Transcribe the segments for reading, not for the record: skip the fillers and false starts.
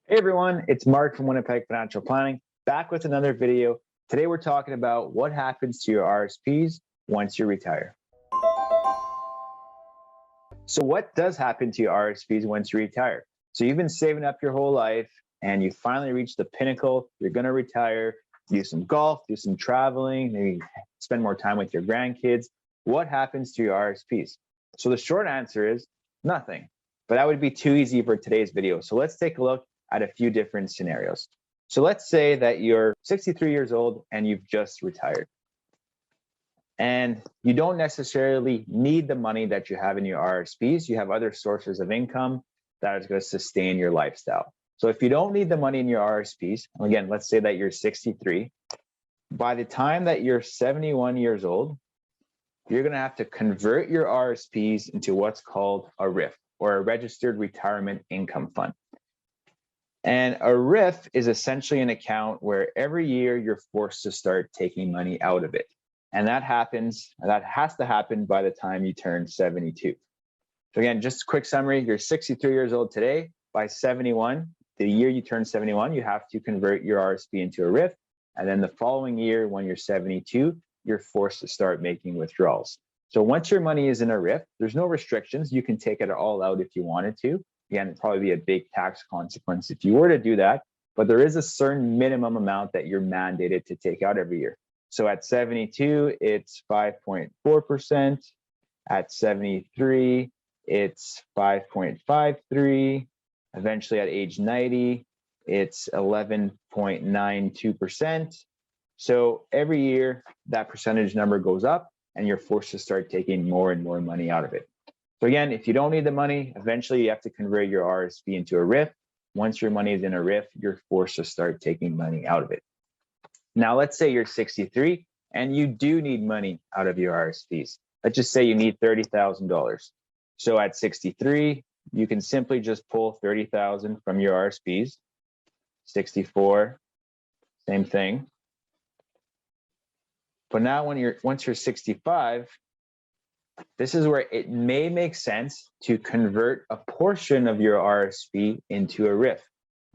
Hey everyone, it's Mark from Winnipeg Financial Planning, back with another video. Today we're talking about what happens to your RRSPs once you retire. So what does happen to your RRSPs once you retire? So you've been saving up your whole life and you finally reach the pinnacle, you're gonna retire, do some golf, do some traveling, maybe spend more time with your grandkids. What happens to your RRSPs? So the short answer is nothing, but that would be too easy for today's video. So let's take a look at a few different scenarios. So let's say that you're 63 years old and you've just retired. And you don't necessarily need the money that you have in your RRSPs. You have other sources of income that is going to sustain your lifestyle. So if you don't need the money in your RRSPs, again, let's say that you're 63, by the time that you're 71 years old, you're going to have to convert your RRSPs into what's called a RRIF, or a registered retirement income fund. And a RRIF is essentially an account where every year you're forced to start taking money out of it. And that has to happen by the time you turn 72. So again, just a quick summary, you're 63 years old today. By 71, the year you turn 71, you have to convert your RRSP into a RRIF. And then the following year, when you're 72, you're forced to start making withdrawals. So once your money is in a RRIF, there's no restrictions. You can take it all out if you wanted to. Again, it'd probably be a big tax consequence if you were to do that, but there is a certain minimum amount that you're mandated to take out every year. So at 72, it's 5.4%. At 73, it's 5.53. Eventually at age 90, it's 11.92%. So every year that percentage number goes up and you're forced to start taking more and more money out of it. So again, if you don't need the money, eventually you have to convert your RRSP into a RRIF. Once your money is in a RRIF, you're forced to start taking money out of it. Now, let's say you're 63 and you do need money out of your RRSPs. Let's just say you need $30,000. So at 63, you can simply just pull $30,000 from your RRSPs. 64, same thing. But now once you're 65, this is where it may make sense to convert a portion of your RRSP into a RRIF.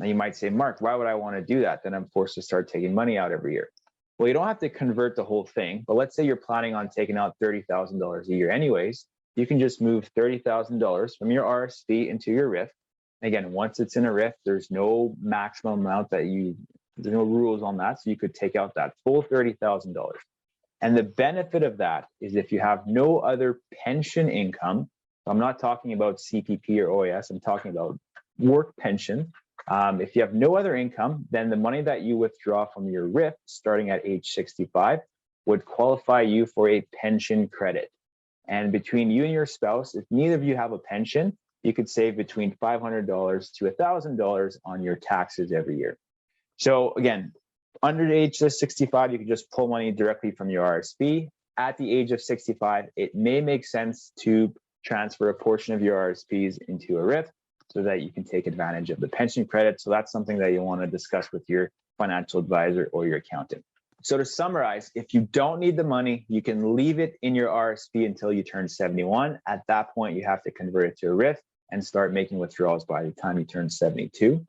Now you might say, Mark, why would I want to do that? Then I'm forced to start taking money out every year. Well, you don't have to convert the whole thing, but let's say you're planning on taking out $30,000 a year anyways. You can just move $30,000 from your RRSP into your RRIF. Again, once it's in a RRIF, there's no maximum amount there's no rules on that. So you could take out that full $30,000. And the benefit of that is if you have no other pension income, I'm not talking about CPP or OAS, I'm talking about work pension. If you have no other income, then the money that you withdraw from your RRIF starting at age 65 would qualify you for a pension credit. And between you and your spouse, if neither of you have a pension, you could save between $500 to $1,000 on your taxes every year. So again, under the age of 65, you can just pull money directly from your RRSP. At the age of 65, it may make sense to transfer a portion of your RRSPs into a RRIF so that you can take advantage of the pension credit. So that's something that you want to discuss with your financial advisor or your accountant. So to summarize, if you don't need the money, you can leave it in your RRSP until you turn 71. At that point, you have to convert it to a RRIF and start making withdrawals by the time you turn 72.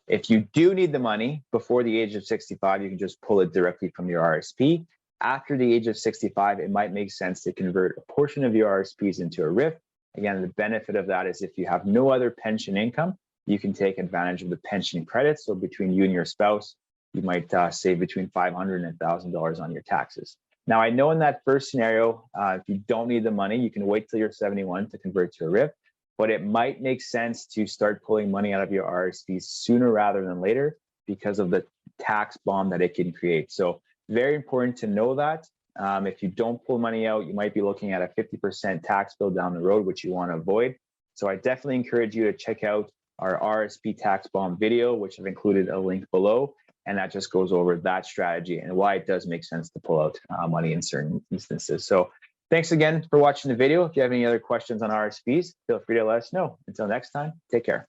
If you do need the money before the age of 65, you can just pull it directly from your RRSP. After the age of 65, it might make sense to convert a portion of your RRSPs into a RRIF. Again, the benefit of that is if you have no other pension income, you can take advantage of the pension credits. So between you and your spouse, you might save between $500 and $1,000 on your taxes. Now, I know in that first scenario, if you don't need the money, you can wait till you're 71 to convert to a RRIF. But it might make sense to start pulling money out of your RRSPs sooner rather than later because of the tax bomb that it can create. So very important to know that. If you don't pull money out, you might be looking at a 50% tax bill down the road, which you want to avoid. So I definitely encourage you to check out our RRSP tax bomb video, which I've included a link below. And that just goes over that strategy and why it does make sense to pull out money in certain instances. So thanks again for watching the video. If you have any other questions on RRSPs, feel free to let us know. Until next time, take care.